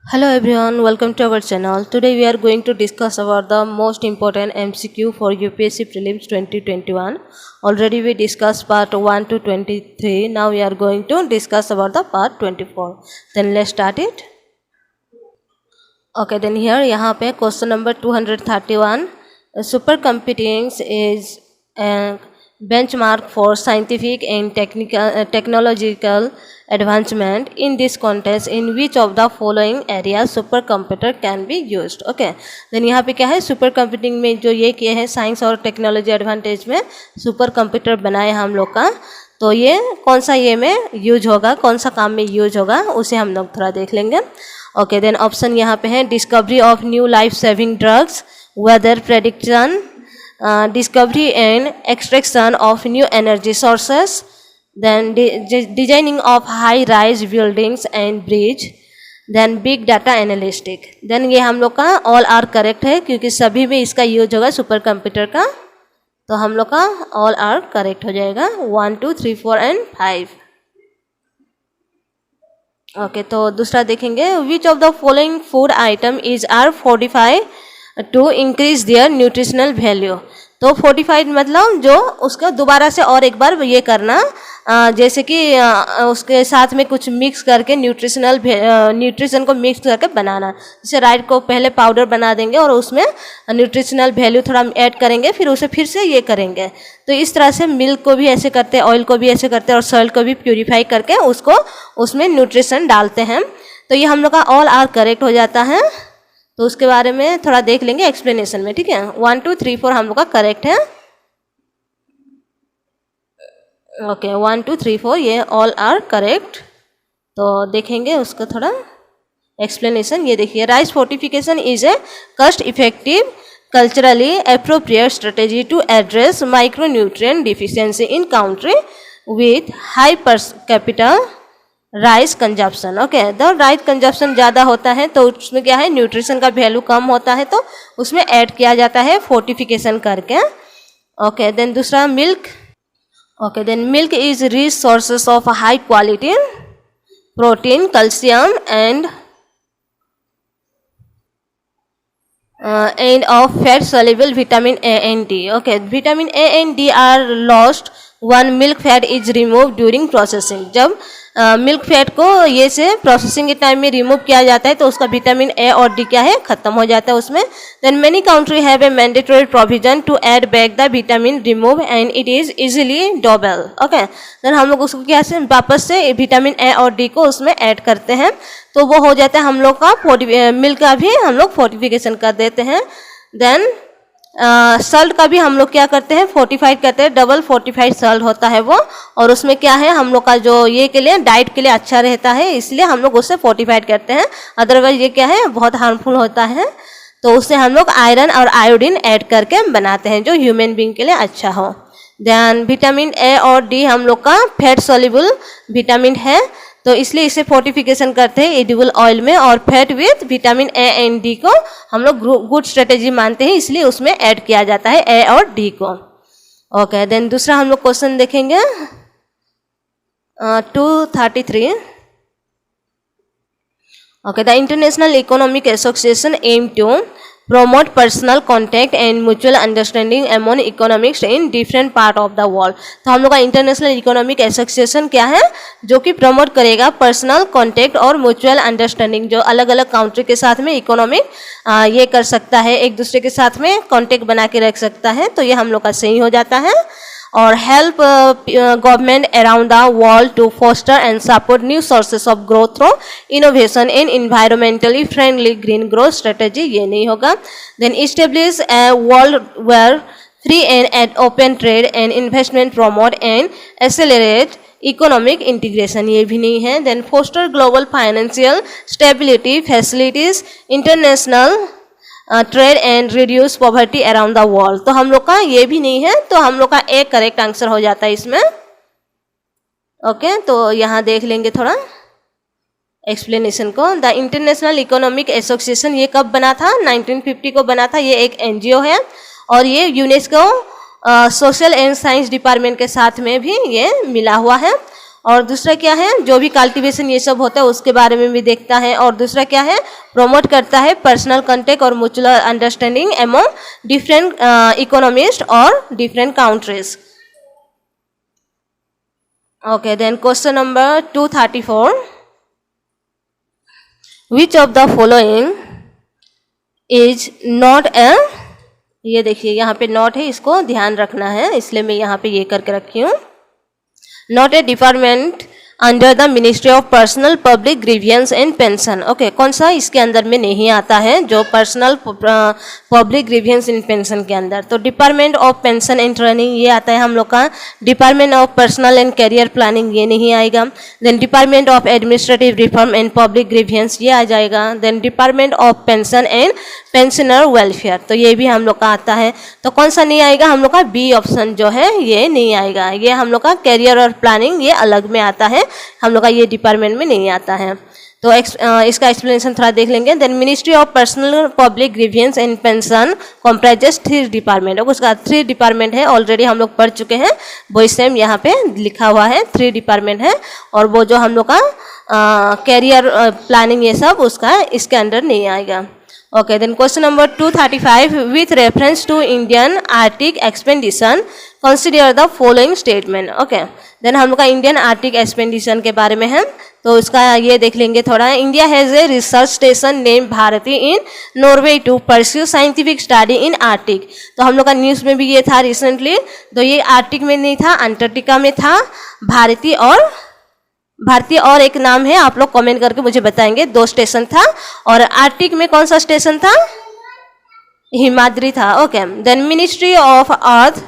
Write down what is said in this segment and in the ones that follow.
Hello everyone, welcome to our channel. Today we are going to discuss about the most important MCQ for UPSC Prelims 2021. Already we discussed part 1 to 23. Now we are going to discuss about the part 24. Then let's start it. Okay, then here यहाँ पे question number 231. Supercomputing is a benchmark for scientific and technological advancement. In this context, in which of the following areas supercomputer can be used? Okay, then यहाँ पे क्या है, super computing में जो ये किए हैं साइंस और टेक्नोलॉजी एडवांटेज में सुपर कंप्यूटर बनाए हम लोग का, तो ये कौन सा ये में यूज होगा, कौन सा काम में यूज होगा उसे हम लोग थोड़ा देख लेंगे. ओके, देन ऑप्शन यहाँ पे है discovery of new life saving drugs, weather prediction, discovery and extraction of new energy sources, then designing of high rise buildings and bridge, then big data analytic. then ये हम लोग का all are correct है क्योंकि सभी में इसका use होगा सुपर कंप्यूटर का, तो हम लोग का all are correct हो जाएगा 1 2 3 4 and 5. ओके, तो दूसरा देखेंगे which of the following food item is are fortified to increase their nutritional value. तो फोर्टिफाइड मतलब जो उसका दोबारा से और एक बार ये करना, जैसे कि उसके साथ में कुछ मिक्स करके न्यूट्रिशन को मिक्स करके बनाना. जैसे राइट को पहले पाउडर बना देंगे और उसमें न्यूट्रिशनल वैल्यू थोड़ा ऐड करेंगे, फिर उसे फिर से ये करेंगे. तो इस तरह से मिल्क को भी ऐसे करते हैं, ऑयल को भी ऐसे करते हैं और सॉइल को भी प्यूरिफाई करके उसको उसमें न्यूट्रिशन डालते हैं. तो ये हम लोग का ऑल आर करेक्ट हो जाता है. तो उसके बारे में थोड़ा देख लेंगे एक्सप्लेनेशन में. ठीक है, 1 2 3 4 हम लोग का करेक्ट है. ओके, 1 2 3 4 ये ऑल आर करेक्ट. तो देखेंगे उसका थोड़ा एक्सप्लेनेशन. ये देखिए, rice fortification is a cost effective culturally appropriate strategy to address micro nutrient deficiency in country with high per capita rice consumption. Okay, तो राइस कंजप्शन ज़्यादा होता है तो उसमें क्या है, न्यूट्रिशन का वैल्यू कम होता है, तो उसमें ऐड किया जाता है फोर्टिफिकेशन करके. ओके, देन दूसरा milk. Okay, then milk is rich sources of high quality protein, calcium and of fat soluble vitamin A and D. Okay, vitamin A and D are lost when milk fat is removed during processing. जब milk fat को ये से processing के time में remove किया जाता है तो उसका विटामिन ए और डी क्या है, खत्म हो जाता है उसमें. Then many country have a mandatory provision to add back the vitamin remove and it is easily doable. Okay, then हम लोग उसको क्या से वापस से विटामिन ए और डी को उसमें ऐड करते हैं, तो वो हो जाता है हम लोग का मिल्क का भी हम लोग फोर्टिफिकेशन कर देते हैं. देन सल्ट का भी हम लोग क्या करते हैं, फोर्टिफाइड करते हैं. डबल फोर्टिफाइड सल्ट होता है वो, और उसमें क्या है हम लोग का जो ये के लिए डाइट के लिए अच्छा रहता है, इसलिए हम लोग उससे फोर्टिफाइड करते हैं. अदरवाइज ये क्या है, बहुत हार्मफुल होता है, तो उससे हम लोग आयरन और आयोडीन ऐड करके बनाते हैं जो ह्यूमन बींग के लिए अच्छा हो. देन विटामिन ए और डी हम लोग का फैट सोल्यूबल विटामिन है, तो इसलिए इसे फोर्टिफिकेशन करते हैं एडिबल ऑयल में, और fat with vitamin A and D को हम लोग गुड स्ट्रेटेजी मानते हैं, इसलिए उसमें ऐड किया जाता है ए और डी को. ओके, देन दूसरा हम लोग क्वेश्चन देखेंगे 233. Okay, the international economic association aim to promote personal contact and mutual understanding among economics in different part of the world. तो हम लोग का इंटरनेशनल इकोनॉमिक एसोसिएशन क्या है, जो कि प्रमोट करेगा पर्सनल कांटेक्ट और म्यूचुअल अंडरस्टैंडिंग, जो अलग अलग कंट्री के साथ में इकोनॉमिक ये कर सकता है, एक दूसरे के साथ में कांटेक्ट बना के रख सकता है, तो ये हम लोग का सही हो जाता है. और help government around the world to foster and support new sources of growth through innovation in environmentally friendly green growth strategy, ये नहीं होगा. Then establish a world where free and open trade and investment promote and accelerate economic integration, ये भी नहीं है. Then foster global financial stability facilities international trade and reduce poverty around the world, तो हम लोग का ये भी नहीं है, तो हम लोग का एक करेक्ट आंसर हो जाता है इसमें. ओके, तो यहाँ देख लेंगे थोड़ा एक्सप्लेनेशन को. द इंटरनेशनल इकोनॉमिक एसोसिएशन ये कब बना था, 1950 को बना था. ये एक एनजीओ है और ये UNESCO social and science department के साथ में भी ये मिला हुआ है. और दूसरा क्या है, जो भी कल्टीवेशन ये सब होता है उसके बारे में भी देखता है। और दूसरा क्या है, प्रमोट करता है पर्सनल कॉन्टेक्ट और mutual understanding among different economist और different countries. Okay, then question number 234, which of the following is not a, ये देखिए यहाँ पे नॉट है, इसको ध्यान रखना है, इसलिए मैं यहाँ पे ये करके रखी हूँ। Not a department under the ministry of personal public grievance and pension. Okay, कौन सा इसके अंदर में नहीं आता है, जो personal public grievance and pension के अंदर। तो department of pension and training ये आता है हम लोग का। Department of personal and career planning ये नहीं आएगा। Then department of administrative reform and public grievance ये आ जाएगा। Then department of pension and pensioner welfare, तो ये भी हम लोग का आता है। तो कौन सा नहीं आएगा, हम लोग का बी ऑप्शन जो है ये नहीं आएगा। ये हम लोग का करियर और प्लानिंग ये अलग में आता है, हम लोग का ये डिपार्टमेंट में नहीं आता है। तो इसका एक्सप्लेनेशन थोड़ा देख लेंगे। Then ministry of personal public grievance and pension comprises 3 department. उसका 3 डिपार्टमेंट है, ऑलरेडी हम लोग पढ़ चुके हैं। वही सेम यहाँ पे लिखा हुआ है, 3 डिपार्टमेंट है। और वो जो हम लोग का कैरियर प्लानिंग ये सब उसका इसके अंडर नहीं आएगा। Okay, then question number 235, with reference to Indian Arctic expedition consider the following statement. Okay, then हम लोग का इंडियन आर्टिक एक्सपेंडिशन के बारे में है, तो इसका ये देख लेंगे थोड़ा। India has a research station name Bharati in Norway to pursue scientific study in Arctic. तो हम लोग का न्यूज़ में भी ये था रिसेंटली, तो ये आर्टिक में नहीं था, अंटार्कटिका में था। भारतीय और एक नाम है, आप लोग कमेंट करके मुझे बताएंगे। 2 स्टेशन था, और आर्टिक में कौन सा स्टेशन था, हिमाद्री था। Okay, then ministry of earth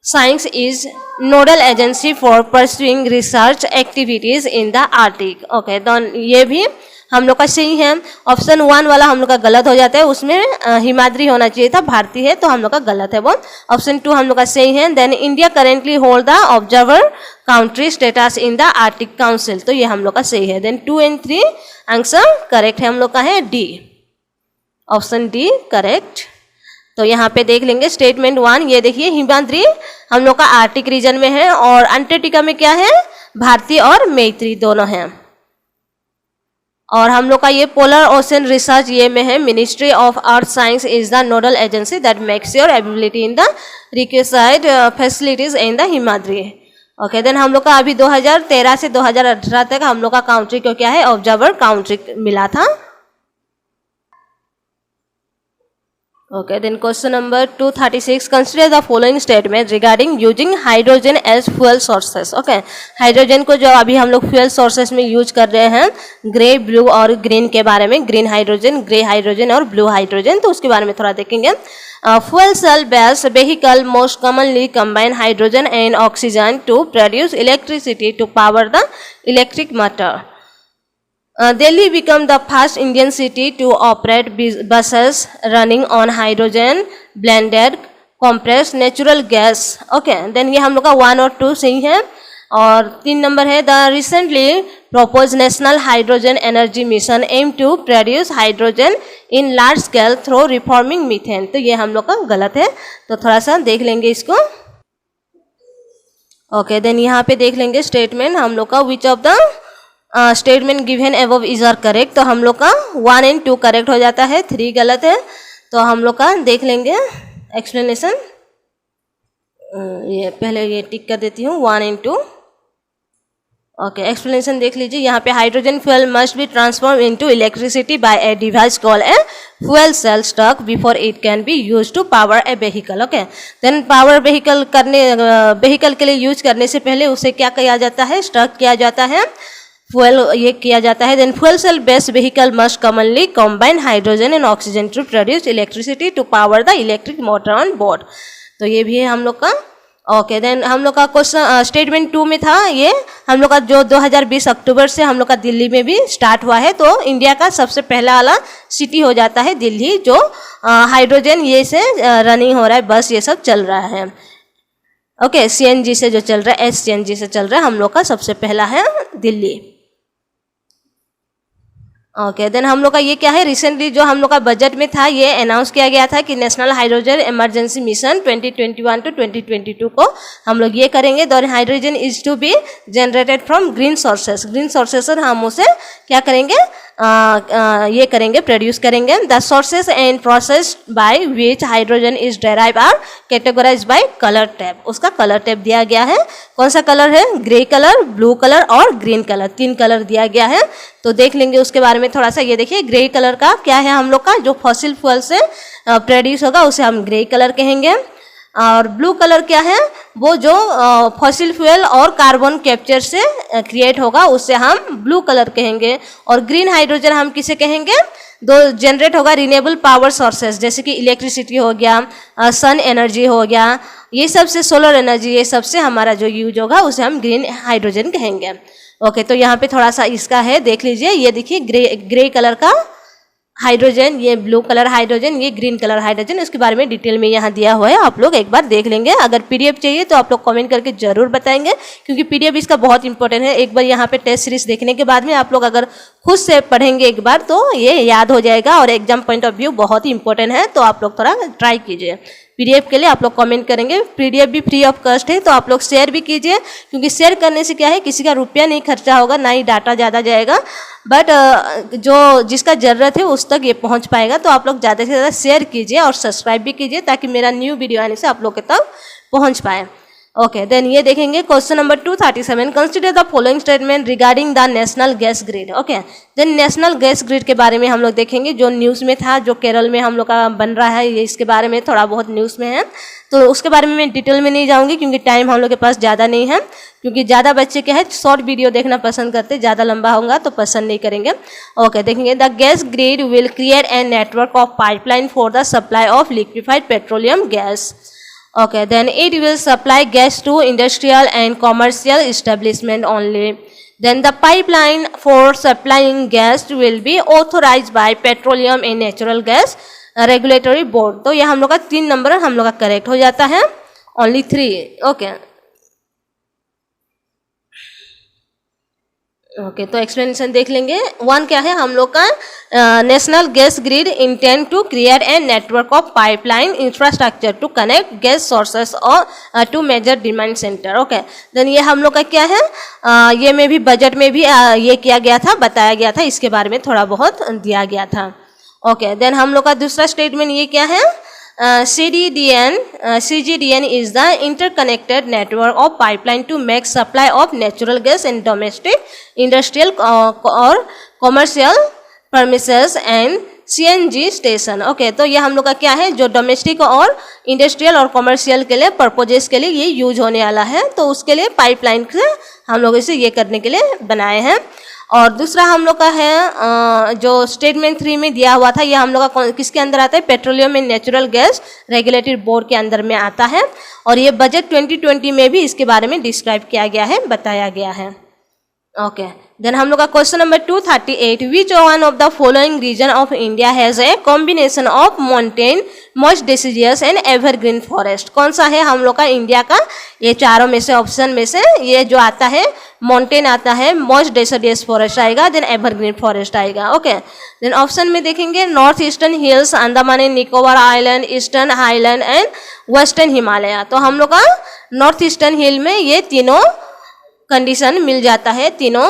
science is nodal agency for pursuing research activities in the Arctic. Okay, तो ये भी हम लोग का सही है। ऑप्शन 1 वाला हम लोग का गलत हो जाता है, उसमें हिमाद्री होना चाहिए था, भारतीय है, तो हम लोग का गलत है वो। ऑप्शन 2 हम लोग का सही है। Then India currently hold the observer country status in the Arctic council, तो ये हम लोग का सही है। देन 2 and 3 आंसर करेक्ट है, हम लोग का है डी, ऑप्शन डी करेक्ट। तो यहाँ पे देख लेंगे स्टेटमेंट 1, ये देखिए हिमाद्री हम लोग का आर्टिक रीजन में है, और अंटार्कटिका में क्या है, भारतीय और मैत्री दोनों हैं। और हम लोग का ये पोलर ओशन रिसर्च ये में है, ministry of earth science is the nodal agency that makes your ability in the requested facilities in the Himadri. Okay, then हम लोग का अभी 2013 से 2018 तक हम लोग का काउंट्री को क्या है, ऑब्जर्वर काउंट्री मिला था। Okay, then question number 236, consider the following statement regarding using hydrogen as fuel sources. Okay, hydrogen को जो अभी हम लोग फ्यूल सोर्सेस में यूज कर रहे हैं, ग्रे, ब्लू और ग्रीन के बारे में, ग्रीन हाइड्रोजन, ग्रे हाइड्रोजन और ब्लू हाइड्रोजन, तो उसके बारे में थोड़ा देखेंगे। fuel cell based vehicle most commonly combine hydrogen and oxygen to produce electricity to power the electric motor. Delhi became the first Indian city to operate buses running on hydrogen blended compressed natural gas. Okay, then ये हम लोग का 1 और 2 सही है। और 3 number है, the recently proposed national hydrogen energy mission aim to produce hydrogen in large scale through reforming methane. तो ये हम लोग का गलत है, तो थोड़ा सा देख लेंगे इसको। ओके, देन यहाँ पे देख लेंगे स्टेटमेंट हम लोग का, which of the statement given above is are correct. तो हम लोग का 1 and 2 करेक्ट हो जाता है, 3 गलत है। तो हम लोग का देख लेंगे एक्सप्लेनेशन। ये पहले ये टिक कर देती हूँ, 1 and 2। ओके, एक्सप्लेनेशन देख लीजिए। यहाँ पे hydrogen fuel must be transform into electricity by a device called a fuel cell stock before it can be used to power a vehicle. Okay, then power vehicle के लिए use करने से पहले उसे क्या किया जाता है, स्टॉक किया जाता है, फ्यूल ये किया जाता है। Then fuel cell based vehicle must commonly combine hydrogen and oxygen to produce electricity to power the electric motor on board. तो ये भी है हम लोग का। ओके, देन हम लोग का क्वेश्चन स्टेटमेंट 2 में था, ये हम लोग का जो 2020 अक्टूबर से हम लोग का दिल्ली में भी स्टार्ट हुआ है। तो इंडिया का सबसे पहला वाला सिटी हो जाता है दिल्ली, जो हाइड्रोजन ये से रनिंग हो रहा है, बस ये सब चल रहा है। ओके, CNG से जो चल रहा है, SCNG से चल रहा है, हम लोग का सबसे पहला है दिल्ली। ओके देन हम लोग का ये क्या है, रिसेंटली जो हम लोग का बजट में था ये अनाउंस किया गया था कि national hydrogen emergency mission 2021 to 2022 को हम लोग ये करेंगे। Then hydrogen is to be generated from green sources, green sources हम उसे क्या करेंगे, ये करेंगे, प्रोड्यूस करेंगे। The sources and process by which hydrogen is derive are categorize by colour tab. उसका कलर टैब दिया गया है, कौन सा कलर है, ग्रे कलर, ब्लू कलर और ग्रीन कलर, 3 कलर दिया गया है। तो देख लेंगे उसके बारे में थोड़ा सा। ये देखिए ग्रे कलर का क्या है, हम लोग का जो फॉसिल फ्यूल से प्रोड्यूस होगा उसे हम ग्रे कलर कहेंगे। और ब्लू कलर क्या है, वो जो फॉसिल फ्यूल और कार्बन कैप्चर से क्रिएट होगा उसे हम ब्लू कलर कहेंगे। और ग्रीन हाइड्रोजन हम किसे कहेंगे, दो जनरेट होगा रिन्यूएबल पावर सोर्सेस जैसे कि इलेक्ट्रिसिटी हो गया, सन एनर्जी हो गया, ये सब से, सोलर एनर्जी, ये सब से हमारा जो यूज होगा उसे हम ग्रीन हाइड्रोजन कहेंगे। ओके तो यहाँ पे थोड़ा सा इसका है, देख लीजिए। ये देखिए ग्रे कलर का हाइड्रोजन, ये ब्लू कलर हाइड्रोजन, ये ग्रीन कलर हाइड्रोजन, इसके बारे में डिटेल में यहाँ दिया हुआ है, आप लोग एक बार देख लेंगे। अगर पीडीएफ चाहिए तो आप लोग कमेंट करके जरूर बताएंगे, क्योंकि पीडीएफ इसका बहुत इंपॉर्टेंट है। एक बार यहाँ पे टेस्ट सीरीज देखने के बाद में आप लोग अगर खुद से पढ़ेंगे एक बार तो ये याद हो जाएगा, और एग्जाम पॉइंट ऑफ व्यू बहुत ही इंपॉर्टेंट है। तो आप लोग थोड़ा ट्राई कीजिए। पीडीएफ के लिए आप लोग कमेंट करेंगे, पीडीएफ भी फ्री ऑफ कॉस्ट है, तो आप लोग शेयर भी कीजिए, क्योंकि शेयर करने से क्या है, किसी का रुपया नहीं खर्चा होगा, ना ही डाटा ज़्यादा जाएगा, बट जो जिसका ज़रूरत है उस तक ये पहुंच पाएगा। तो आप लोग ज़्यादा से ज़्यादा शेयर कीजिए और सब्सक्राइब भी कीजिए, ताकि मेरा न्यू वीडियो आने से आप लोग के तक पहुंच पाए। ओके देन ये देखेंगे question number 237, consider the following statement regarding the national gas grid. Okay then national gas grid के बारे में हम लोग देखेंगे, जो न्यूज़ में था, जो केरल में हम लोग का बन रहा है, ये इसके बारे में थोड़ा बहुत न्यूज़ में है। तो उसके बारे में मैं डिटेल में नहीं जाऊंगी, क्योंकि टाइम हम लोग के पास ज़्यादा नहीं है, क्योंकि ज़्यादा बच्चे क्या है शॉर्ट वीडियो देखना पसंद करते, ज़्यादा लंबा होगा तो पसंद नहीं करेंगे। ओके देखेंगे, the gas grid will create a network of pipeline for the supply of liquefied petroleum gas. Okay, then it will supply gas to industrial and commercial establishment only. Then the pipeline for supplying gas will be authorized by Petroleum and Natural Gas Regulatory Board. तो ये हम लोग का 3 number हम लोग का correct हो जाता है, only 3. Okay. ओके तो एक्सप्लेनेशन देख लेंगे। 1 क्या है, हम लोग का national gas grid intend to create a network of pipeline infrastructure to connect gas sources और to major demand center. Okay then ये हम लोग का क्या है, ये में भी बजट में भी ये किया गया था, बताया गया था, इसके बारे में थोड़ा बहुत दिया गया था। ओके देन हम लोग का दूसरा स्टेटमेंट ये क्या है, CGDN is the interconnected network of pipeline to make supply of natural gas in domestic, industrial or commercial premises and CNG station। Okay तो ये हम लोग का क्या है, जो डोमेस्टिक और इंडस्ट्रियल और कमर्शियल के लिए पर्पजेस के लिए ये यूज होने वाला है, तो उसके लिए पाइपलाइन से हम लोग इसे ये करने के लिए बनाए हैं। और दूसरा हम लोग का है जो स्टेटमेंट 3 में दिया हुआ था, ये हम लोग का किसके अंदर आता है, petroleum and natural gas regulatory board के अंदर में आता है, और ये बजट 2020 में भी इसके बारे में डिस्क्राइब किया गया है, बताया गया है। ओके देन हम लोग का question number 238, which one of the following region of India has a combination of mountain, moist deciduous and evergreen forest. कौन सा है हम लोग का इंडिया का, ये चारों में से ऑप्शन में से ये जो आता है, माउंटेन आता है, मॉइस्ट डेसिडियस फॉरेस्ट आएगा, देन एवरग्रीन फॉरेस्ट आएगा। ओके देन ऑप्शन में देखेंगे north eastern hills, Andaman and Nicobar island, eastern highland and western Himalaya. तो हम लोग का नॉर्थ ईस्टर्न हिल में ये तीनों कंडीशन मिल जाता है, तीनों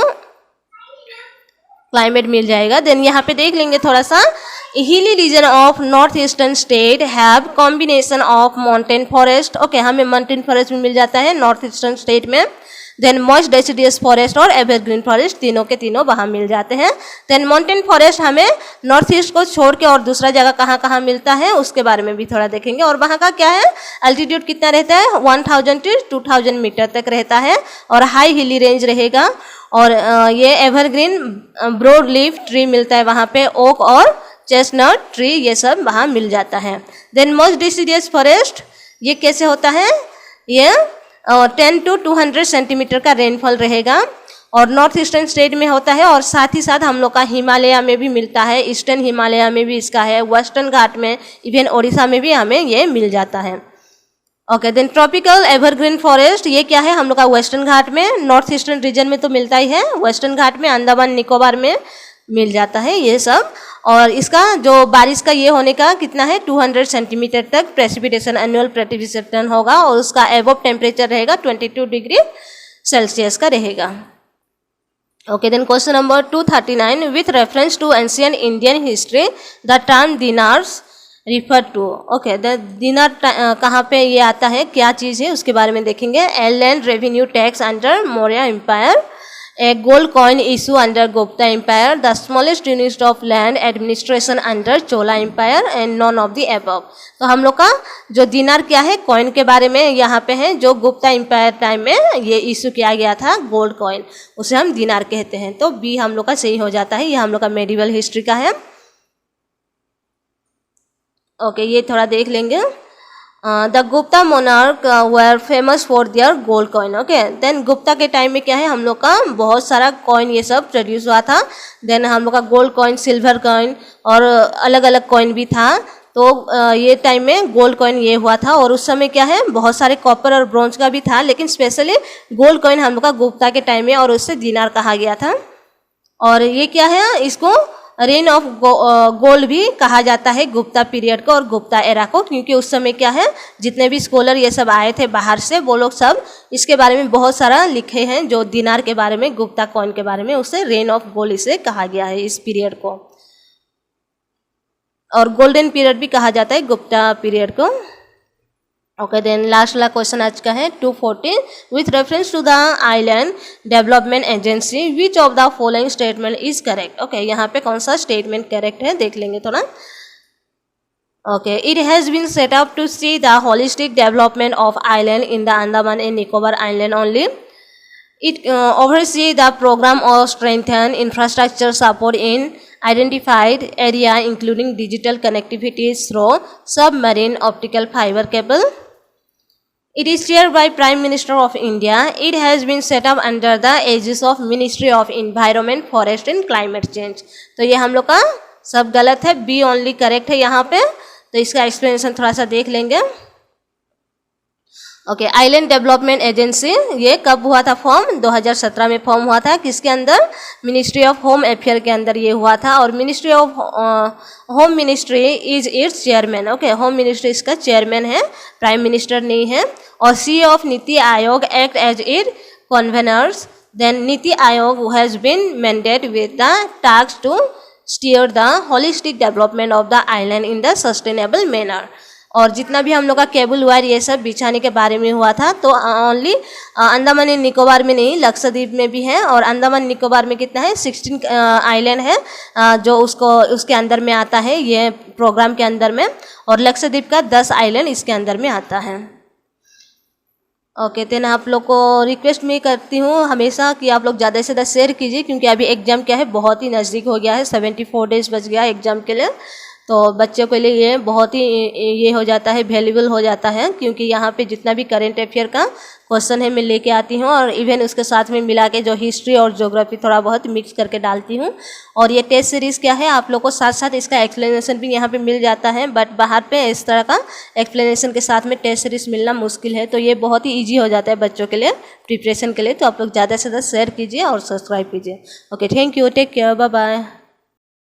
क्लाइमेट मिल जाएगा। देन यहाँ पे देख लेंगे थोड़ा सा, hilly region of north eastern state have combination of mountain forest. Okay हमें माउंटेन फॉरेस्ट में मिल जाता है नॉर्थ ईस्टर्न स्टेट में, देन मॉइस्ट डेसिडियस फॉरेस्ट और एवरग्रीन फॉरेस्ट, तीनों के तीनों वहाँ मिल जाते हैं। देन माउंटेन फॉरेस्ट हमें नॉर्थ ईस्ट को छोड़ के और दूसरा जगह कहाँ कहाँ मिलता है उसके बारे में भी थोड़ा देखेंगे, और वहाँ का क्या है, अल्टीट्यूड कितना रहता है, 1000 to 2000 मीटर तक रहता है, और हाई हिली रेंज रहेगा। और ये एवरग्रीन ब्रॉड लीफ ट्री मिलता है वहाँ पे, ओक और चेस्टनट ट्री, ये सब वहाँ मिल जाता है। देन मॉइस्ट डेसिडियस फॉरेस्ट ये कैसे होता है, ये 10 to 200 सेंटीमीटर का रेनफॉल रहेगा, और नॉर्थ ईस्टर्न स्टेट में होता है, और साथ ही साथ हम लोग का हिमालय में भी मिलता है, ईस्टर्न हिमालय में भी इसका है, वेस्टर्न घाट में, इवन ओडिशा में भी हमें ये मिल जाता है। Okay then tropical evergreen forest ये क्या है, हम लोग का वेस्टर्न घाट में, नॉर्थ ईस्टर्न रीजन में तो मिलता ही है, वेस्टर्न घाट में, अंडमान निकोबार में, मिल जाता है ये सब। और इसका जो बारिश का ये होने का कितना है 200 सेंटीमीटर तक प्रेसिपिटेशन एनुअल प्रेसिपिटेशन होगा और उसका एबव टेम्परेचर रहेगा 22 डिग्री सेल्सियस का रहेगा। Okay, then question number 239, with reference to ancient Indian history, the term dinars refer to. Okay, the dinar कहाँ पे ये आता है, क्या चीज़ है उसके बारे में देखेंगे। A land revenue tax under Maurya Empire, a gold coin issue under Gupta Empire, the smallest unit of land administration under Chola Empire and none of the above. तो हम लोग का जो दिनार क्या है कॉइन के बारे में यहाँ पे है, जो गुप्ता एम्पायर टाइम में ये इशू किया गया था गोल्ड कॉइन, उसे हम दिनार कहते हैं। तो बी हम लोग का सही हो जाता है, ये हम लोग का मेडिवल हिस्ट्री का है। ओके, ये थोड़ा देख लेंगे। The Gupta monarch were famous for their gold coin. Okay, then Gupta के टाइम में क्या है हम लोग का बहुत सारा कॉइन ये सब प्रोड्यूस हुआ था। देन हम लोग का गोल्ड कॉइन, सिल्वर कॉइन और अलग अलग कॉइन भी था। तो ये टाइम में गोल्ड कॉइन ये हुआ था और उस समय क्या है बहुत सारे कॉपर और ब्रॉन्ज का भी था, लेकिन स्पेशली गोल्ड कॉइन हम लोग का गुप्ता के टाइम में और उससे दिनार कहा गया था। और ये क्या है, इसको रेन ऑफ गोल्ड भी कहा जाता है गुप्ता पीरियड को और गुप्ता एरा को, क्योंकि उस समय क्या है जितने भी स्कॉलर ये सब आए थे बाहर से, वो लोग सब इसके बारे में बहुत सारा लिखे हैं जो दिनार के बारे में, गुप्ता कॉइन के बारे में, उससे रेन ऑफ गोल्ड इसे कहा गया है इस पीरियड को। और गोल्डन पीरियड भी कहा जाता है गुप्ता पीरियड को। ओके, देन लास्ट वाला क्वेश्चन आज का है 240, with reference to the island development agency which of the following statement is correct. Okay, यहाँ पे कौन सा स्टेटमेंट करेक्ट है देख लेंगे थोड़ा। Okay, it has been set up to see the holistic development of island in the Andaman and Nicobar island only. It oversee the program of strengthen infrastructure support in identified area including digital connectivity through submarine optical fiber cable. It is chaired by Prime Minister of India. It has been set up under the aegis of Ministry of Environment, Forest and Climate Change. तो ये हम लोग का सब गलत है, B only correct है यहाँ पे। तो इसका एक्सप्लेनेशन थोड़ा सा देख लेंगे। ओके, आइलैंड डेवलपमेंट एजेंसी ये कब हुआ था फॉर्म, 2017 में फॉर्म हुआ था। किसके अंदर, मिनिस्ट्री ऑफ होम अफेयर के अंदर ये हुआ था। और ministry of home ministry is its chairman. Okay, home ministry इसका चेयरमैन है, प्राइम मिनिस्टर नहीं है। और C of NITI Aayog act as it convenors. Then NITI Aayog has been mandate with the task to steer the holistic development of the island in the sustainable manner. और जितना भी हम लोग का केबल वायर ये सब बिछाने के बारे में हुआ था, तो ओनली अंडमान एंड निकोबार में नहीं, लक्षद्वीप में भी है। और अंडमान निकोबार में कितना है 16 आइलैंड है जो उसके अंदर में आता है ये प्रोग्राम के अंदर में। और लक्षद्वीप का 10 आइलैंड इसके अंदर में आता है। ओके, तो आप लोग को रिक्वेस्ट मैं करती हूँ हमेशा कि आप लोग ज़्यादा से ज़्यादा शेयर कीजिए, क्योंकि अभी एग्जाम क्या है बहुत ही नज़दीक हो गया है, 74 डेज बच गया एग्जाम के लिए। तो बच्चों के लिए ये बहुत ही ये हो जाता है, वैल्यूबल हो जाता है, क्योंकि यहाँ पे जितना भी करंट अफेयर का क्वेश्चन है मैं लेके आती हूँ और इवन उसके साथ में मिला के जो हिस्ट्री और ज्योग्राफी थोड़ा बहुत मिक्स करके डालती हूँ। और ये टेस्ट सीरीज़ क्या है आप लोग को साथ साथ इसका एक्सप्लेनेशन भी यहाँ पे मिल जाता है, बट बाहर पे इस तरह का एक्सप्लेनेशन के साथ में टेस्ट सीरीज़ मिलना मुश्किल है। तो ये बहुत ही ईजी हो जाता है बच्चों के लिए प्रिपरेशन के लिए। तो आप लोग ज़्यादा से ज़्यादा शेयर कीजिए और सब्सक्राइब कीजिए। Okay, thank you, take care, bye bye.